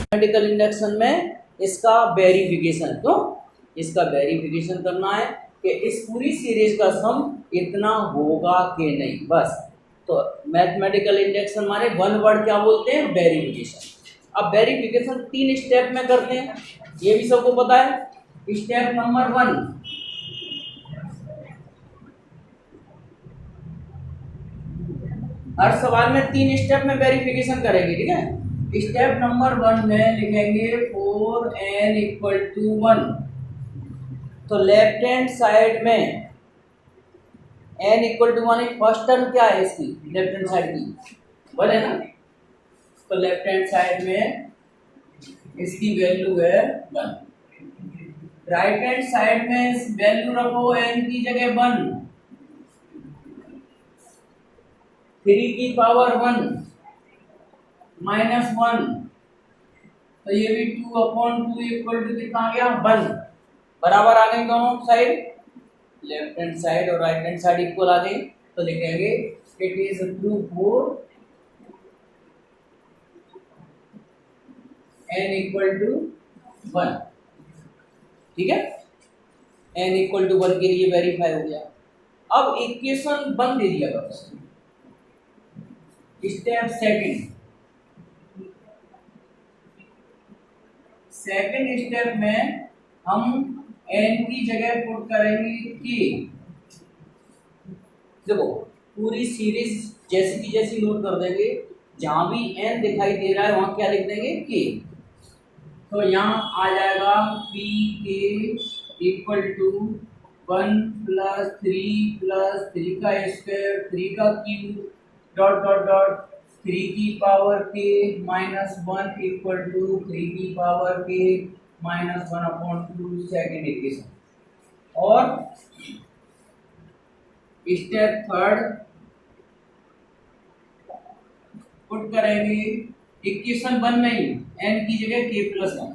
Mathematical induction में इसका verification, तो इसका वेरिफिकेशन करना है कि इस पूरी सीरीज का सम इतना होगा कि नहीं, बस। तो मैथमेटिकल इंडक्शन माने वन वर्ड क्या बोलते हैं, वेरिफिकेशन। अब वेरिफिकेशन 3 स्टेप में करते हैं, ये भी सबको पता है। स्टेप नंबर 1, हर सवाल में 3 स्टेप में वेरिफिकेशन करेंगे, ठीक है। स्टेप नंबर 1 में लिखेंगे 4n = 1। तो लेफ्ट हैंड साइड में n = 1, फर्स्ट टर्म क्या है इसकी, लेफ्ट हैंड साइड की 1 है ना। तो लेफ्ट हैंड साइड में इसकी वैल्यू है 1। राइट हैंड साइड में वैल्यू रखो n की जगह 1, 3 की पावर 1 -1, तो ये भी 2/2 = कितना आ गया, 1। बराबर आ गए दोनों साइड, लेफ्ट हैंड साइड और राइट हैंड साइड इक्वल आ गई। तो लिखेंगे it is true for n = 1, ठीक है। n = 1 के लिए वेरीफाई हो गया। अब इक्वेशन 1 दे दिया बस। स्टेप सेकंड स्टेप में हम n की जगह पुट करेंगे कि, देखो पूरी सीरीज जैसी की जैसी नोट कर देंगे, जहां भी n दिखाई दे रहा है वहां क्या लिख देंगे, k। तो यहाँ आ जाएगा p k = 1 + 3 + 3 का स्क्वायर 3 का क्यूब डॉट डॉट डॉट 3 की पावर k -1 = 3 की पावर k -1/2 सेकंड इक्वेशन। और स्टेप थर्ड पुट करेंगे इक्वेशन 1 नहीं, n की जगह k + 1।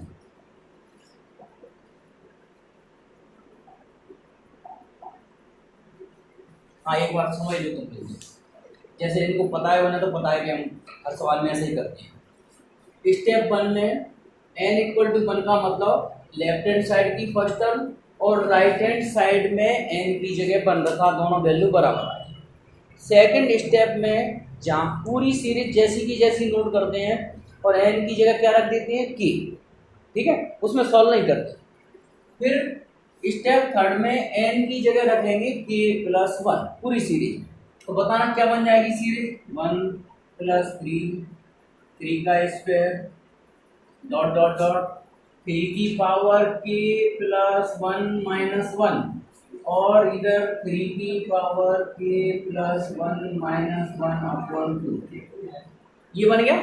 हाँ एक बात समझ लो तुम लोग, जैसे इनको पता है, उन्हें तो पता है कि हम हर सवाल में ऐसे ही करते हैं। स्टेप 1 में n = 1 का मतलब लेफ्ट हैंड साइड की फर्स्ट टर्म और राइट हैंड साइड में n की जगह 1 रखा, दोनों वैल्यू बराबर आए। सेकंड स्टेप में जहाँ पूरी सीरीज जैसी की जैसी नोट करते हैं और n की जगह क्या रख देते हैं, k, ठीक है, उसमें सॉल्व नहीं करते। फिर स्टेप थर्ड में n की जगह रखेंगे k + 1 पूरी सीरीज। तो बताना क्या बन जाएगी सीरीज, 1 + 3 3 का स्क्वायर डॉट डॉट डॉट 3 की पावर k + 1 -1 और इधर 3 की पावर k + 1 -1/2। ये बन गया।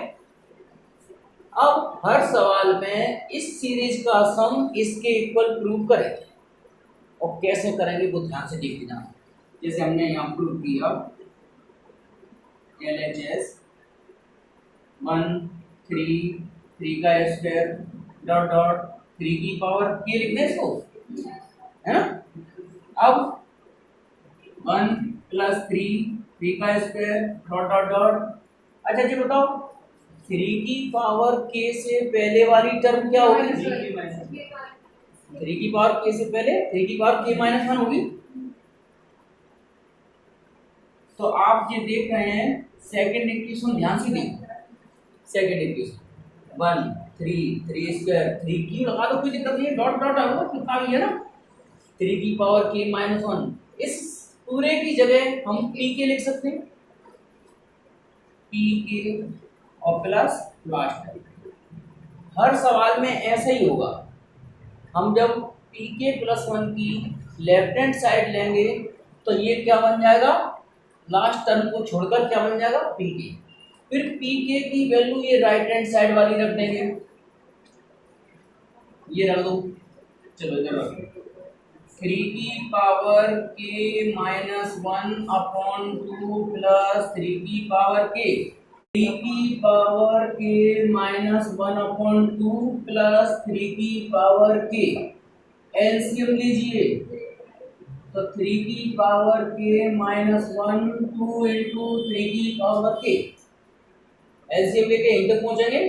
अब हर सवाल में इस सीरीज का सम इसके इक्वल प्रूव करेंगे, और कैसे करेंगे वो ध्यान से देख लेना। जैसे हमने यहाँ प्रूव किया LHS 1 3 3 का स्क्वायर डॉट डॉट 3 की पावर k लिखने इसको, है ना। अब 1 + 3 का स्क्वायर डॉट डॉट डॉट। अच्छा जी बताओ 3 की पावर k से पहले वाली टर्म क्या होगी, 3 की पावर k से पहले 3 की पावर k -1 होगी। तो आप ये देख रहे हैं सेकंड इक्वेशन, ध्यान से देखो। सेकंड इक्वेशन 1 3 स्क्वायर 3 क्यों लगा दो, कोई दिक्कत नहीं है, डॉट डॉट आएगा कितना भी है ना। 3 की पावर k -1, इस पूरे की जगह हम p के लिख सकते हैं, p के और प्लस लास्ट। हर सवाल में ऐसा ही होगा। हम जब pk + 1 की लेफ्ट हैंड साइड लेंगे तो ये क्या बन जाएगा, लास्ट टर्म को छोड़कर क्या बन जाएगा, pk। फिर pk की वैल्यू ये राइट हैंड साइड वाली रख देंगे, ये रख दो, चलो इधर रख दो। 3 की पावर k -1/2 प्लस 3 की पावर k, 3 की पावर k -1/2 प्लस 3 की पावर k। एलसीएम लीजिए तो 3 की पावर k -1 2 × 3 की पावर k। एलसीएम लेके यहीं तक पहुंचेंगे।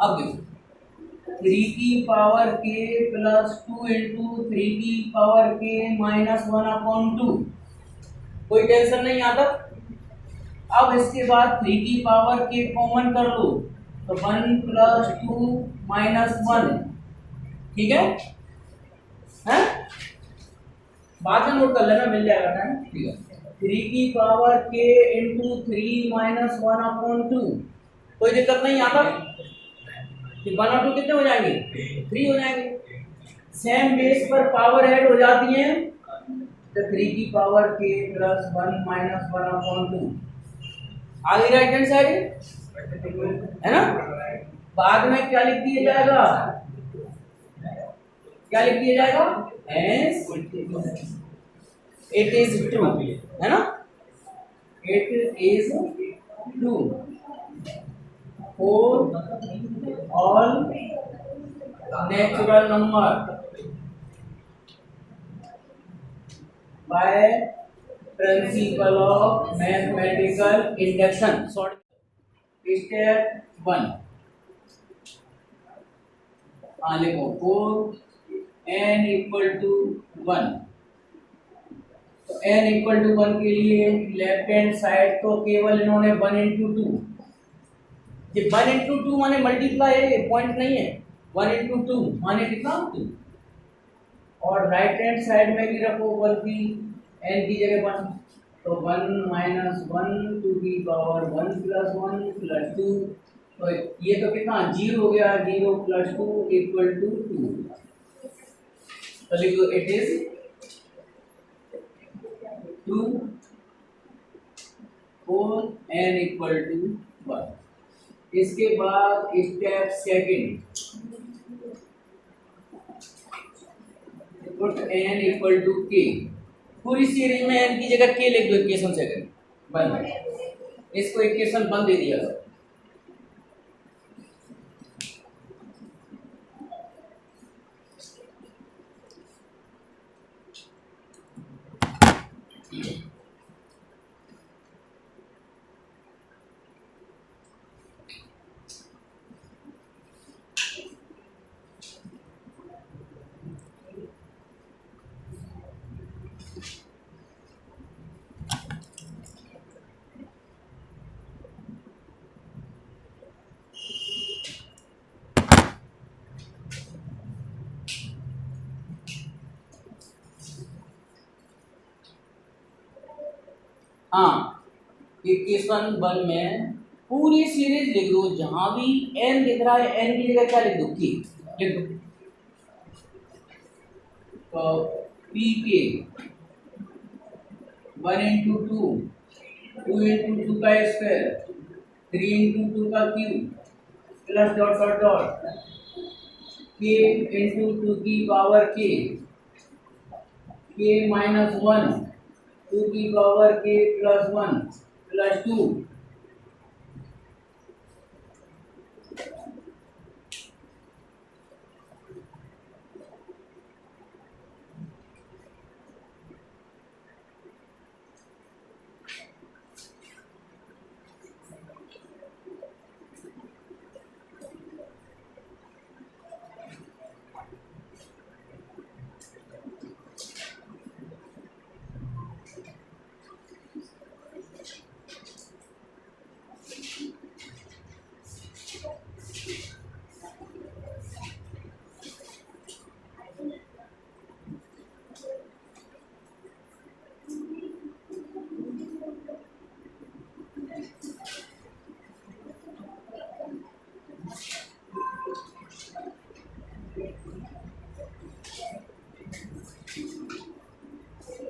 अब देखो 3 की पावर k प्लस 2 इंटू 3 की पावर k माइनस 1/2। कोई टेंशन नहीं आता। अब इसके बाद 3 की पावर k कॉमन कर लो तो 1 प्लस 2 माइनस 1। ठीक है? बाद में नोट कर लेना, मिल जाएगा टाइम। ठीक है, 3 की पावर k इंटू 3 माइनस 1/2। कोई दिक्कत नहीं आता कि 1 और 2 कितने हो जाएंगे? 3 हो जाएंगे। सेम बेस पर पावर ऐड हो जाती है तो 3 की पावर k प्लस 1 माइनस 1/2 आ गई राइट हैंड साइड, है ना। बाद में क्या लिख दिया जाएगा? क्या लिख दिया जाएगा? एस इट इज ट्रू, है ना। It is true for all natural number by principle of mathematical induction. Step 1 लिखो, फोर n इक्वल टू 1। तो n इक्वल टू 1 के लिए लेफ्ट हैंड साइड तो केवल इन्होंने 1 इंटू 2, ये 1 इंटू 2 माने मल्टीप्लाई है, पॉइंट नहीं है। 1 इंटू 2 माने कितना? 2। और राइट हैंड साइड में भी रखो 1 की n की जगह 1, तो 1 माइनस 1 2 की पावर 1 प्लस 1 प्लस 2। तो ये तो कितना 0 हो गया, 0 प्लस 2 इक्वल टू 2। तो लिखो it is true for n equal to 1। इसके बाद step second, put n equal to k। पूरी सीरीज में n की जगह k लिख दो, इक्वेशन सेकंड बन, इसको इक्वेशन बन दे दिया। हाँ, इक्वेशन 1 में पूरी सीरीज लिख दो, जहां भी n दिख रहा है n की जगह क्या लिख दो? k लिख दो। तो p के 1 इंटू 2, 2 इंटू 2 का स्क्वायर, 3 इंटू 2 का cube plus dot dot dot k into 2 की पावर k माइनस 1 2 की पावर k प्लस 1 प्लस 2।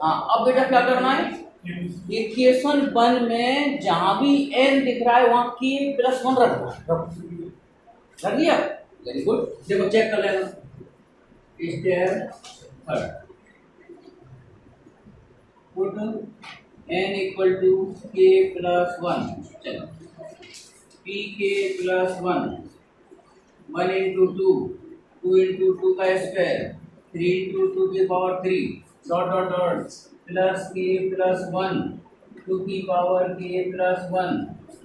हाँ, अब बेटा क्या करना है? इक्वेशन 1 में जहां भी n दिख रहा है वहां k प्लस 1 रखना। रख दिया? Very good. देखो चेक कर लेना। Step 3, put n equal to k plus 1। चलो p k plus 1, 1 into 2, 2 into 2 का स्क्वायर, 3 इंटू 2 की power 3 dot dot dot plus k plus 1 2 की पावर k प्लस 1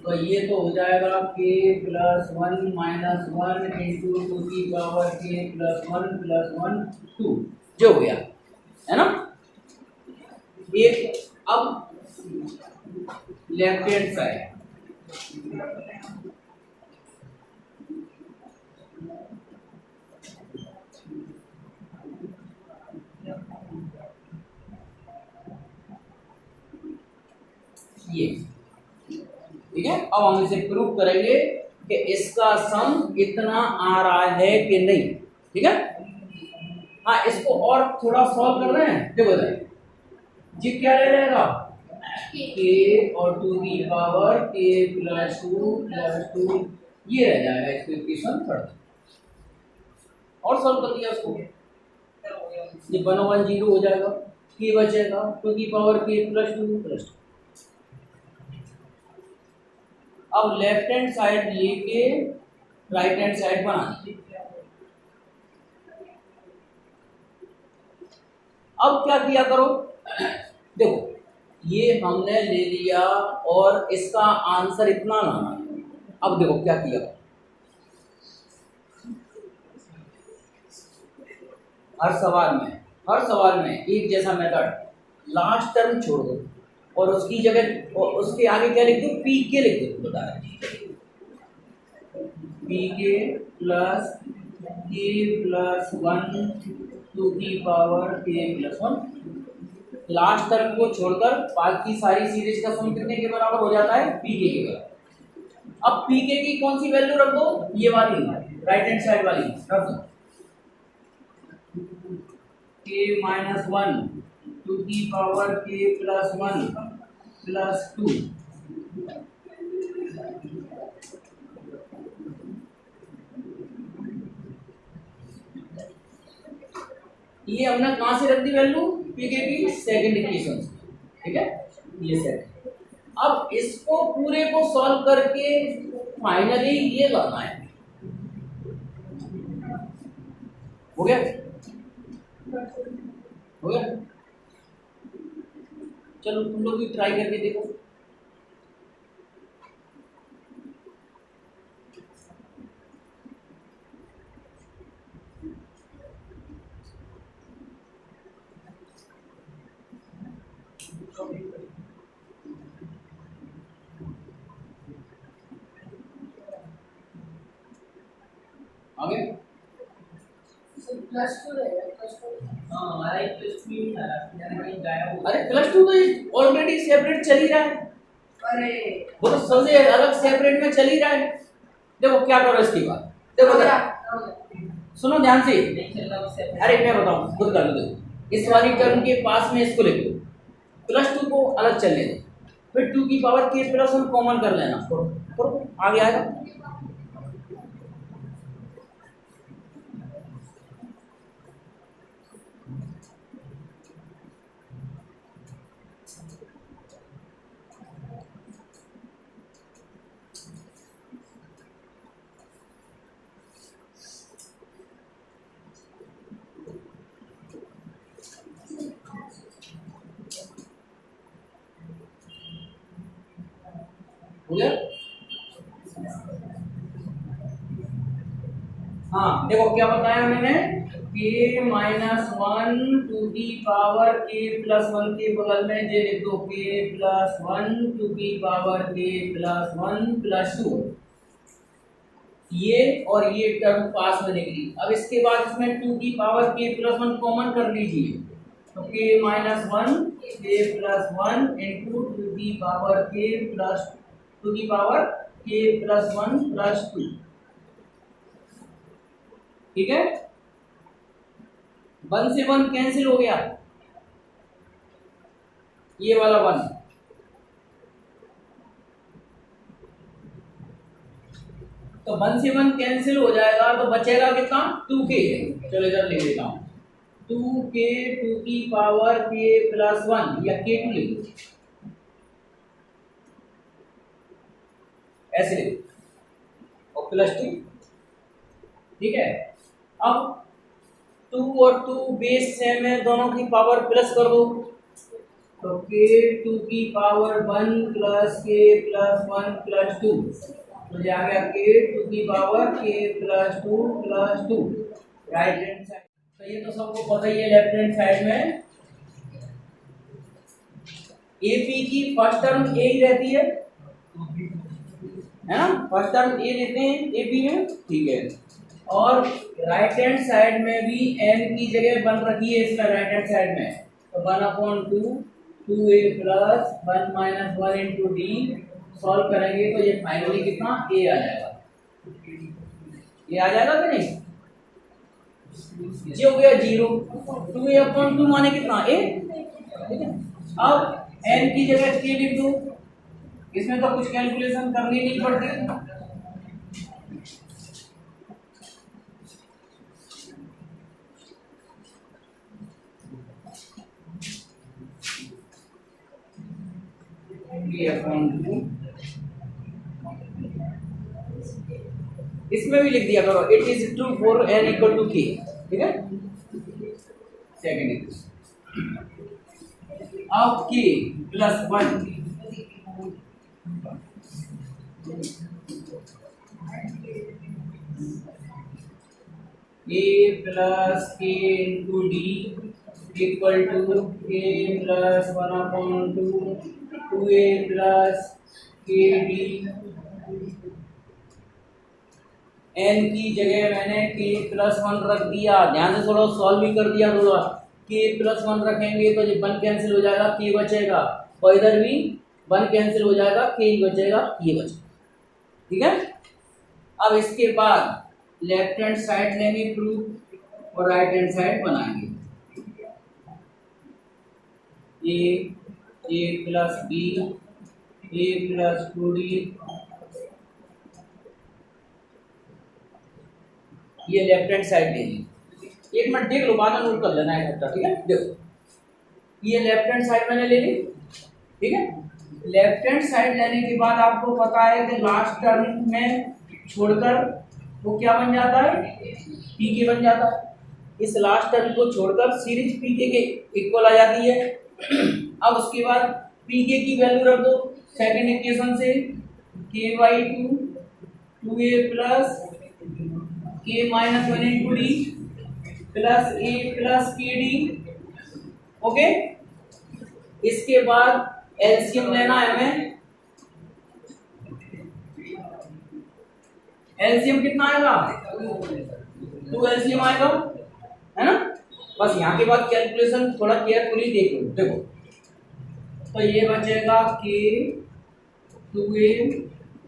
तो ये तो हो जाएगा के plus one minus one into two की पावर के प्लस वन टू, जो हो गया है ना। एक अब लेफ्ट हैंड साइड, ये ठीक है। अब हम इसे प्रूव करेंगे कि इसका सम इतना आ रहा है कि नहीं, ठीक है। हाँ, इसको और थोड़ा सॉल्व कर रहे हैं, देखो बताइए जी क्या रह जाएगा, के और टू की पावर के प्लस टू ये रह जाएगा इसको इक्वेशन थर्ड, और सॉल्व कर दिया उसको, ये 110 हो जाएगा, के बचेगा टू की पावर के प्लस टू। अब लेफ्ट हैंड साइड लेके राइट हैंड साइड बना दीजिए। अब क्या किया करो, देखो ये हमने ले लिया और इसका आंसर इतना लाना है। अब देखो क्या किया, हर सवाल में एक जैसा मेथड, लास्ट टर्म छोड़ दो और उसकी जगह और उसके आगे क्या लिख दो, पी के लिख दो, बता रहे पी के प्लस वन टू की पावर के प्लस वन। लास्ट टर्म को छोड़कर बाकी सारी सीरीज का सम कितने के बराबर हो जाता है, पी के बराबर। अब पी के की कौन सी वैल्यू रख दो, ये वाली राइट हैंड साइड वाली रख दो, के माइनस वन टू की पावर के प्लस वन प्लस टू। ये हमने कहां से रख दी वैल्यू, पीके की सेकंड इक्वेशन, ठीक है, ये सेकंड। अब इसको पूरे को सॉल्व करके फाइनली ये लाना है, हो गया हो गया। चलो तुम लोग भी ट्राई करके देखो। आगे प्लस टू रहेगा, प्लस टू। हाँ, हमारा एक प्लस टू ही था, कहीं गायब। अरे प्लस टू तो ऑलरेडी सेपरेट चल ही रहा है, अरे वो तो सबसे अलग सेपरेट में चल ही रहा है। देखो क्या करो इसकी बात, देखो जरा सुनो ध्यान से। अरे मैं बताऊं, खुद कर लो। देखो इस वाली टर्म के पास में इसको लिख दो, प्लस टू को अलग चलने दो, फिर टू की पावर के प्लस वन कॉमन कर लेना, करो आगे आएगा। हाँ देखो क्या बताया मैंने, के माइनस वन टू की पावर के प्लस वन के बगल में जे लिख दो, के प्लस वन टू की पावर के प्लस वन प्लस टू। ये और ये टर्म पास में निकली। अब इसके बाद इसमें टू की पावर के प्लस वन कॉमन कर लीजिए, तो के माइनस वन के प्लस वन इंटू टू की पावर के प्लस टू की पावर के प्लस वन प्लस टू, ठीक है। वन से वन कैंसिल हो गया, ये वाला वन, तो वन से वन कैंसिल हो जाएगा, तो बचेगा कितना, टू के। चलो इधर लिख देता हूं, टू के टू की पावर के प्लस वन, या के टू लिख दो, ऐसे लिख दो, और प्लस टू, ठीक है। अब टू और टू बेस सेम है, दोनों की पावर प्लस कर दो, तो के टू की पावर 1 प्लस के प्लस 1 प्लस 2, तो ये आ गया के टू की पावर के plus 2 plus 2 right hand side. तो ये तो सबको पता ही है लेफ्ट हैंड साइड में एपी की फर्स्ट टर्म ए ही रहती है ना, फर्स्ट टर्म ए लेते हैं एपी में, ठीक है। और राइट हैंड साइड में भी एन की जगह बन रखी है इसमें राइट हैंड साइड में, तो 1/2 2a plus 1 minus 1 into D solve करेंगे तो ये फाइनली कितना a आ जाएगा, ये आ जाएगा कि नहीं, ये हो गया 0, 2a/2 माने कितना a, ठीक है। अब n की जगह k लिख दो, इसमें तो कुछ कैलकुलेशन करनी नहीं पड़ती, इसमें भी लिख दिया करो it is true for n equal to k, ठीक है। सेकेंड इक्वेशन अब k plus 1 a plus k into D equal to k plus 1/2 2a plus K D, n की जगह मैंने k प्लस 1 रख दिया, ध्यान से थोड़ा सॉल्व भी कर दिया थोड़ा, k प्लस 1 रखेंगे तो ये 1 कैंसिल हो जाएगा, k बचेगा, और इधर भी 1 कैंसिल हो जाएगा, k ही बचेगा, ये बचेगा, ठीक है। अब इसके बाद लेफ्ट हैंड साइड लेंगे प्रूफ और राइट हैंड साइड बनाएंगे, a plus b a plus 2d, ये लेफ्ट हैंड साइड ले ली, एक मिनट देख लो बाद में नोट कर लेना है इकट्ठा, ठीक है। देखो ये लेफ्ट हैंड साइड मैंने ले ली, ठीक है। लेफ्ट हैंड साइड लेने के बाद आपको पता है कि लास्ट टर्म में छोड़कर वो क्या बन जाता है, पीके बन जाता है, इस लास्ट टर्म को छोड़कर सीरीज पीके के इक्वल आ जाती है। अब उसके बाद पीके की वैल्यू रख दो सेकंड इक्वेशन से, k/2 2a plus k minus 1 into D plus a plus K D, okay. इसके बाद एलसीएम लेना है हमें, एलसीएम कितना आएगा, 2 एलसीएम आएगा, है ना। बस यहाँ के बाद कैलकुलेशन थोड़ा केयरफुली देख लो, देखो तो ये बचेगा k 2a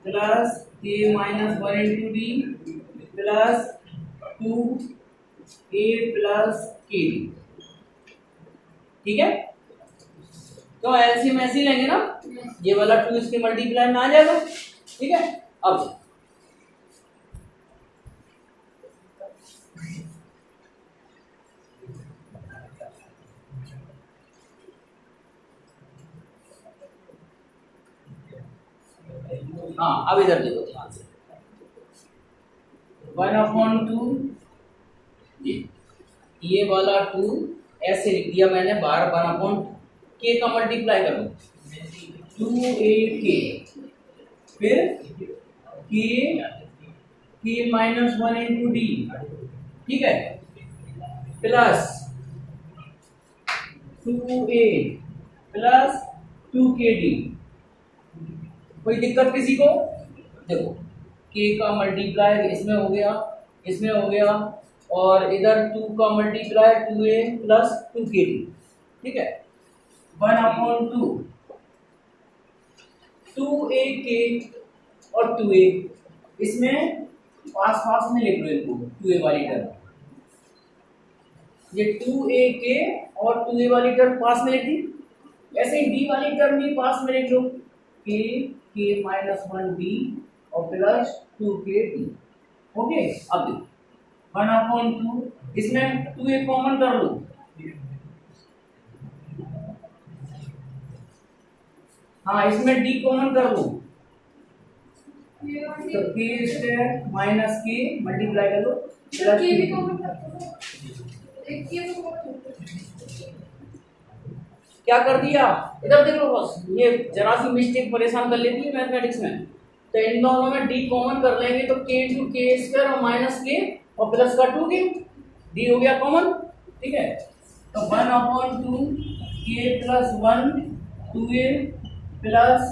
plus k minus 1 into D plus 2a plus k, ठीक है। तो एलसीएम ऐसे ही लेंगे ना, ये वाला 2 इसके मल्टीप्लाई में आ जाएगा, ठीक है। अब हाँ, अब इधर देखो ध्यान से, 1/2 ये वाला 2 ऐसे लिख दिया मैंने, बार 1/2 k का मल्टीप्लाई करो 2ak, फिर k माइनस 1 इंटू डी, ठीक है, प्लस 2a प्लस 2kd। कोई दिक्कत किसी को, देखो k का मल्टीप्लाई इसमें हो गया, इसमें हो गया, और इधर 2 का मल्टीप्लाई 2a प्लस 2kd, ठीक है। 1/2 2ak और 2a, इसमें पास पास में लिख लो इनको, 2a वाली टर्म, ये 2ak और 2a वाली टर्म पास में लिख दी, ऐसे ही d वाली टर्म भी पास में लिख लो, k माइनस 1d और प्लस 2kd, ओके। अब देखो 1/2, इसमें 2a कॉमन कर लो, हाँ इसमें d कॉमन कर लो, तो k² माइनस k मल्टीप्लाई कर लो प्लस क्या कर दिया, इधर देखो बस, ये जरा सी मिस्टेक परेशान कर लेती है मैथमेटिक्स में। तो इन दोनों में डी कॉमन कर लेंगे तो k इंटू के स्क्वायर और माइनस के और प्लस का 2k, डी हो गया कॉमन, ठीक है। तो 1/2 k प्लस 1 2a प्लस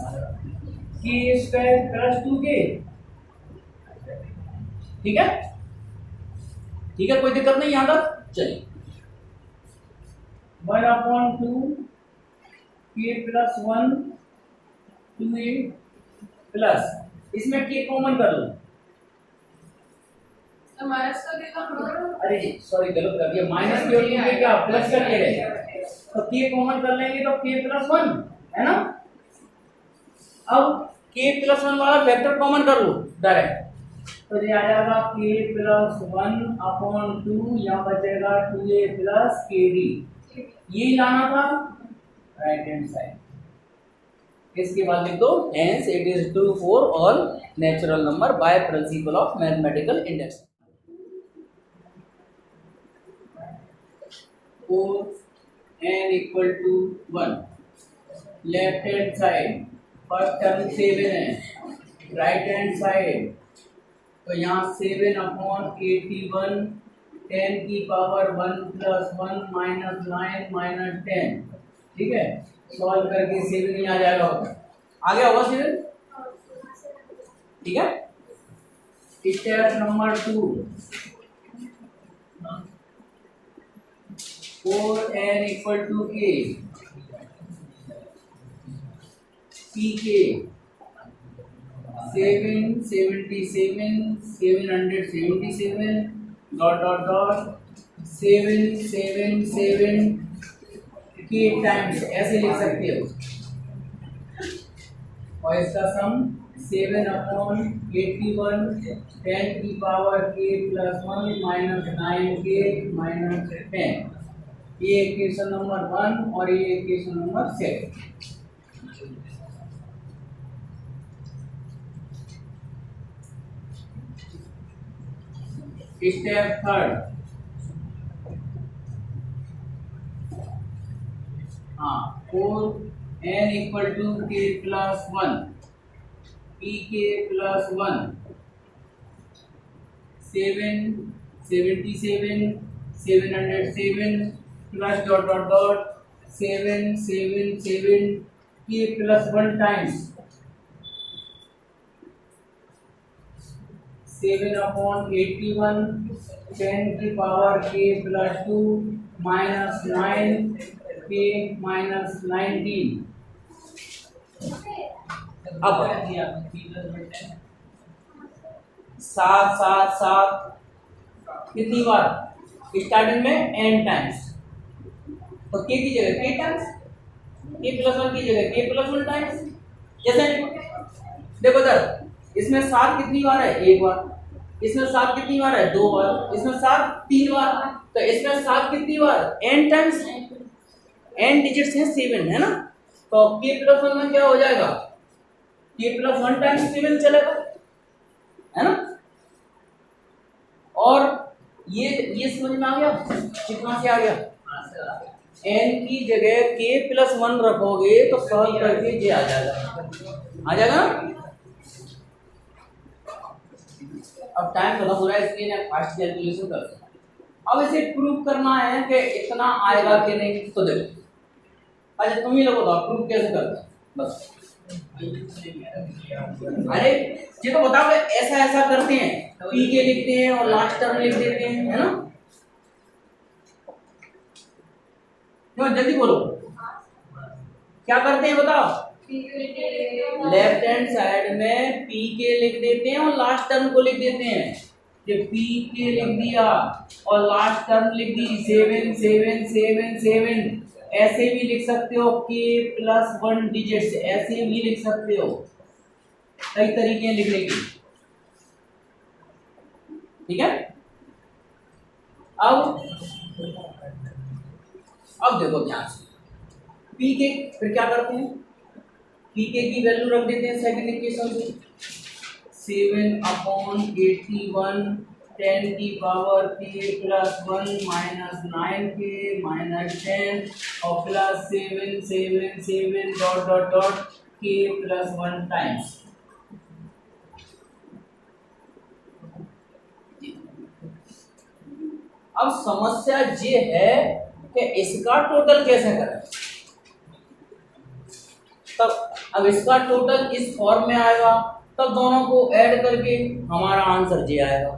के स्क्वायर प्लस 2k, ठीक है, ठीक है, कोई दिक्कत नहीं यहाँ तक। चलिए 1/2 k प्लस 1 2a प्लस, इसमें k कॉमन कर लो, तो माइनस का देगा हम, अरे सॉरी गलत कर दिया, माइनस की और के क्या प्लस का के है, तो k कॉमन कर लेंगे तो k प्लस 1 है ना। अब k प्लस 1 वाला वेक्टर कॉमन कर लो डायरेक्ट, तो ये आ जाएगा k प्लस 1/2, यहाँ बचेगा 2a प्लस kd, यही लाना था राइट हैंड साइड। इसके बाद लिख दो hence it is true for all natural number by principle of mathematical index. For n equal to 1, left hand side first term 7 है, राइट हैंड साइड तो यहाँ 7/81 10 की पावर 1 प्लस 1 माइनस 9 माइनस 10, ठीक है, सॉल्व करके 7 ही आ जाएगा, आ गया होगा 7, ठीक है। Step number 2, for n equal to k, pk 777 dot dot dot 777 k times ऐसे लिख सकते हो, और इसका सम 7/81 10 की power k plus 1 minus 9k minus 10, ये इक्वेशन नंबर 1 और ये इक्वेशन नंबर 7। स्टेप 3, हाँ, for n equal to k plus 1, pk plus 1 777 707 plus dot dot dot 777 k plus 1 times 7/81 10 की power k plus 2 minus 9 k minus 19। अब 7 कितनी बार, starting में n times, तो k की जगह k टाइम्स, k प्लस 1 की जगह k प्लस 1 टाइम्स, जैसे देखो इधर इसमें 7 कितनी बार है, 1 बार, इसमें 7 कितनी बार है, 2 बार, इसमें 7 3 बार, तो इसमें 7 कितनी बार, n टाइम्स, n डिजिट्स हैं 7 है ना, तो k प्लस 1 में क्या हो जाएगा, k प्लस 1 टाइम्स 7 चलेगा, है ना। और ये समझ में आ गया, कितना से आ गया, n की जगह k प्लस 1 रखोगे तो सॉल्व करके ये आ जाएगा ना। अब टाइम खत्म हो रहा है इसलिए मैं फास्ट कैलकुलेशन कर सकता हूं। अब इसे प्रूव करना है कि इतना आएगा कि नहीं, तो देखो, अच्छा तुम ही लोग बताओ प्रूव कैसे करते हैं, बस अरे ये तो बताओ ऐसा करते हैं, पी के लिखते हैं और लास्ट टर्म लिख देते हैं, है ना, क्यों जल्दी बोलो, क्या करते हैं बताओ, लेफ्ट हैंड साइड में पी के लिख देते हैं और लास्ट टर्म को लिख देते हैं, जब पी के लिख दिया और लास्ट टर्म लिख दी 7 7 7 7, ऐसे भी लिख सकते हो के प्लस 1 डिजिट्स, ऐसे भी लिख सकते हो, कई तरीके हैं लिखने के, ठीक है। अब देखो ध्यान से, पी के फिर क्या करते हैं, पी के की वैल्यू रख देते हैं सेकंड इक्वेशन में, 7/81 10 की power k plus 1 minus 9k minus 10 और प्लस 7 7 7 डॉट डॉट डॉट के प्लस 1 टाइम्स। अब समस्या ये है कि इसका टोटल कैसे करें। तब अब इसका टोटल इस फॉर्म में आएगा, तब दोनों को ऐड करके हमारा आंसर ये आएगा।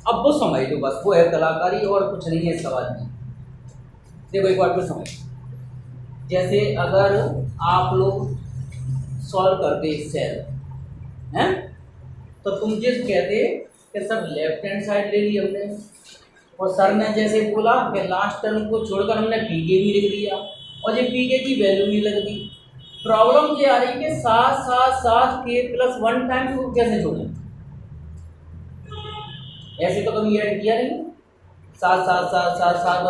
अब वो समझ लो, बस वो है कलाकारी और कुछ नहीं है इस सवाल में। देखो एक बार फिर समझ, जैसे अगर आप लोग सॉल्व करते सेल हैं, तो तुम जिस कहते कि सब लेफ्ट हैंड साइड ले ली हमने, और सर ने जैसे बोला कि लास्ट टर्म को छोड़कर हमने पीके भी लिख दिया और ये पीके की वैल्यू भी लग दी। प्रॉब्लम ये आ रही है कि 7 7 7 के प्लस 1 टाइम्स को कैसे जोड़ें। ऐसे तो कभी ऐड किया नहीं, 7 7 7 7 7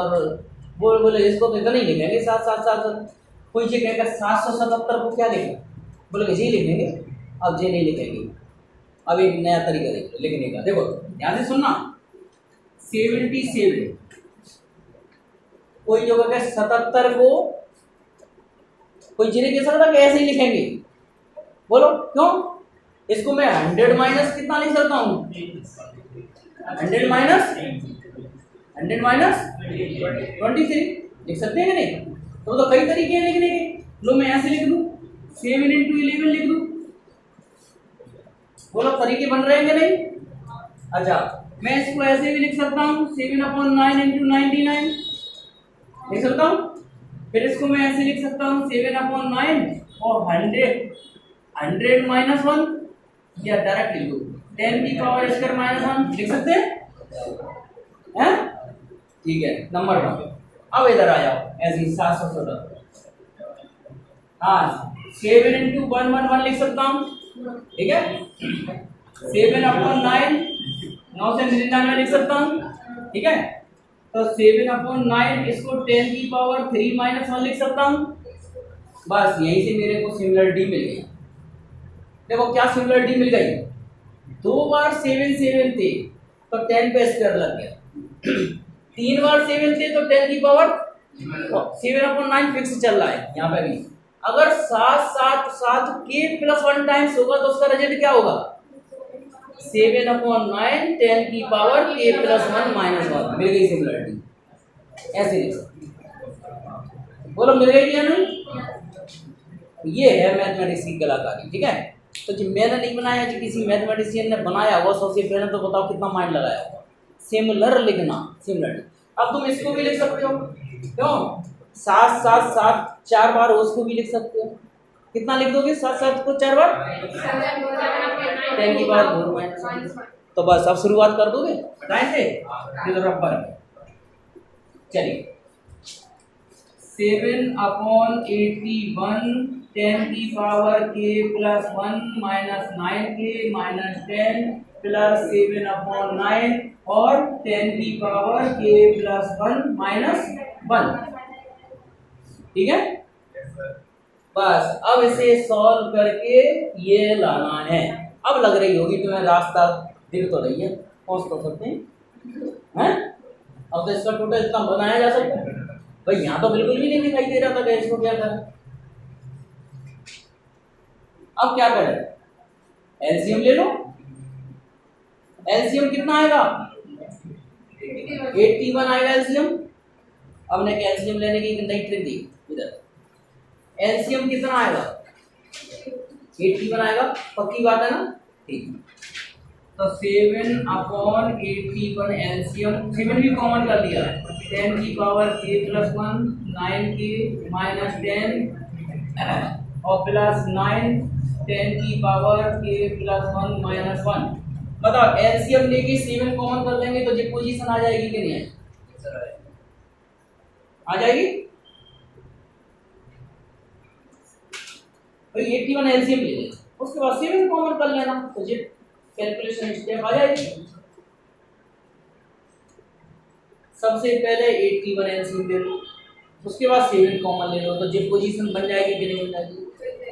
और बोले इसको तो इतना ही लिखेंगे 7 7 7। कोई ये कहेगा 777 को क्या लिखें, बोले जी लिखेंगे। अब ये नहीं लिखेंगे, अब एक नया तरीका देखो लिखने का। देखो ध्यान से सुनना, 77 कोई जो कहे 77 को कोई जी नहीं कह सकता कि ऐसे ही लिखेंगे। बोलो क्यों? इसको मैं 100 माइनस कितना लिख सकता हूँ, 100 माइनस 23 लिख सकते हैं कि नहीं? तो कई तरीके हैं लिखने के। लो मैं ऐसे लिख दूँ, 7 × 11 लिख दूँ। बोलो तरीके बन रहे हैं कि नहीं? अच्छा मैं इसको ऐसे भी लिख सकता हूँ, 7/9 × 99 लिख सकता हूँ। फिर इसको मैं ऐसे लिख सकता हूँ 7/9 और 100 माइनस 1, या डायरेक्ट लिख दो 10 की पावर स्क्वायर माइनस 1 लिख सकते हैं? ठीक है, नंबर 1। अब इधर आ जाओ, ऐसे ही 777। हाँ 7 × 111 लिख सकता हूँ, ठीक है। 7/9 9 से 99 लिख सकता हूँ, ठीक है। तो 7/9 इसको 10 की पावर 3 माइनस 1 लिख सकता हूँ। बस यहीं से मेरे को सिमिलरिटी मिल गई। देखो क्या सिमिलरिटी मिल गई, 2 बार 7 7 थे तो 10 पे स्क्वायर लग गया, 3 बार 7 थे तो 10 की पावर 7/9 फिक्स चल रहा है यहाँ पे भी। अगर 7 7 7 के प्लस 1 टाइम्स होगा तो उसका रिजल्ट क्या होगा, 7/9 10 की पावर के प्लस 1 माइनस 1। मिल गई सिमिलरिटी, ऐसे लिख सकते। बोलो मिल गई या नहीं? ये है मैथमेटिक्स की कलाकारी, ठीक है। तो जो मैंने नहीं बनाया, जो किसी मैथमेटिशियन ने बनाया हुआ, सबसे पहले तो बताओ कितना माइंड लगाया होगा। सिमिलर लिखना, सिमिलरिटी। अब तुम इसको भी लिख सकते हो, क्यों? 7 7 7 4 बार उसको भी लिख सकते हो। कितना लिख दोगे 7 7 को 4 बार? 10 की पावर 4 माइनस 1। तो बस अब शुरुआत कर दोगे टाइम से, इधर रबर में। चलिए 7/81 10 की पावर के प्लस 1 माइनस 9 के माइनस 10 प्लस 7/9 और 10 की पावर के प्लस 1 माइनस 1, ठीक है। बस अब इसे सॉल्व करके ये लाना है। अब लग रही होगी तुम्हें रास्ता दिख तो रही है, पहुंच तो सकते हैं। अब तो इसका टोटल इतना बनाया जा सकता है भाई। यहाँ तो बिल्कुल भी नहीं दिखाई दे रहा था कि इसको क्या करें। अब क्या करें, एलसीएम ले लो। एलसीएम कितना आएगा, 81 आएगा एलसीएम। अब ने एलसीएम लेने की नई ट्रिक दी, इधर एलसीएम कितना आएगा, 81 आएगा। पक्की बात है ना? ठीक। तो 7/81 एलसीएम, 7 भी कॉमन कर दिया, 10 की पावर के प्लस 1 9 के माइनस 10 और प्लस 9 10 की पावर के प्लस 1 माइनस 1। बताओ एलसीएम लेके 7 कॉमन कर लेंगे तो ये पोजीशन आ जाएगी कि नहीं है? आ जाएगी भाई। 81 एलसीएम ले लें, उसके बाद 7 कॉमन कर लेना तो ये कैलकुलेशन स्टेप आ जाएगी। सबसे पहले 81 एलसीएम ले लो, उसके बाद 7 कॉमन ले लो तो जो पोजीशन बन जाएगी कि नहीं बन जाएगी,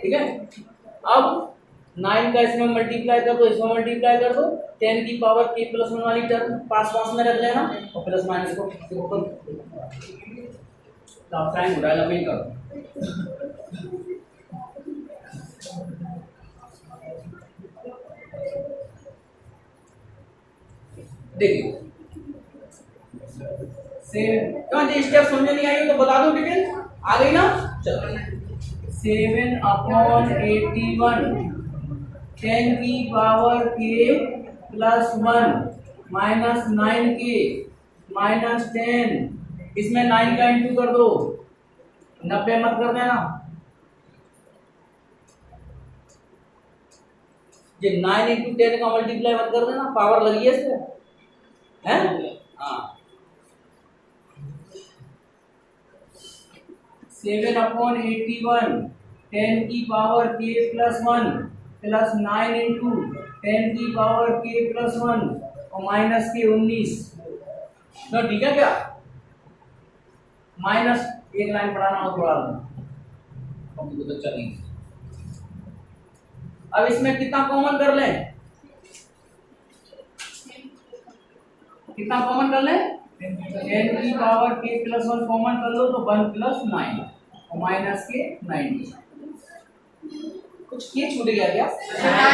ठीक है। अब 9 का इसमें मल्टीप्लाई कर दो, इसमें मल्टीप्लाई कर दो, 10 की पावर के प्लस 1 वाली टर्म पास पास में रख लेना और प्लस माइनस को तो आप टाइम उड़ा लंबी करो। देखिए सेवन स्टेप समझ नहीं आई तो बता दो डिटेल आ गई ना। चलो 7/81 10 की पावर के प्लस 1 माइनस 9 के माइनस 10 इसमें 9 का इंटू कर दो 90 मत कर देना। ये 9 इंटू 10 का मल्टीप्लाई मत कर देना पावर लगी है इसमें है। हाँ 7/81 10 की पावर के प्लस 1 प्लस 9 इंटू 10 की पावर के प्लस 1 और माइनस के 19। तो ठीक है क्या माइनस एक लाइन पढ़ाना हो थोड़ा तो चलेंगे। अब इसमें कितना कॉमन कर लें कितना कॉमन कर लें 10 की पावर के प्लस 1 कॉमन कर लो तो 1 प्लस 9 और माइनस के 90। कुछ ये छूट गया क्या हाँ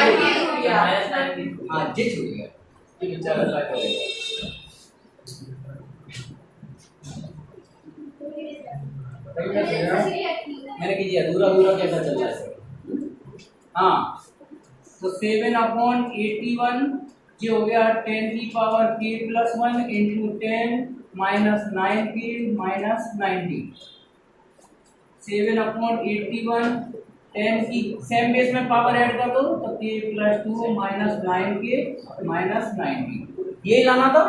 ये छूट गया मैंने कीजिए अधूरा अधूरा कैसा चल रहा है। हाँ तो 7/81 ये हो गया 10 की पावर के प्लस 1 इंटू 10 माइनस 9 के माइनस 90। 7/81 10 की सेम बेस में पावर ऐड कर दो तो के प्लस 2 माइनस 9 के माइनस 90 ये लाना था।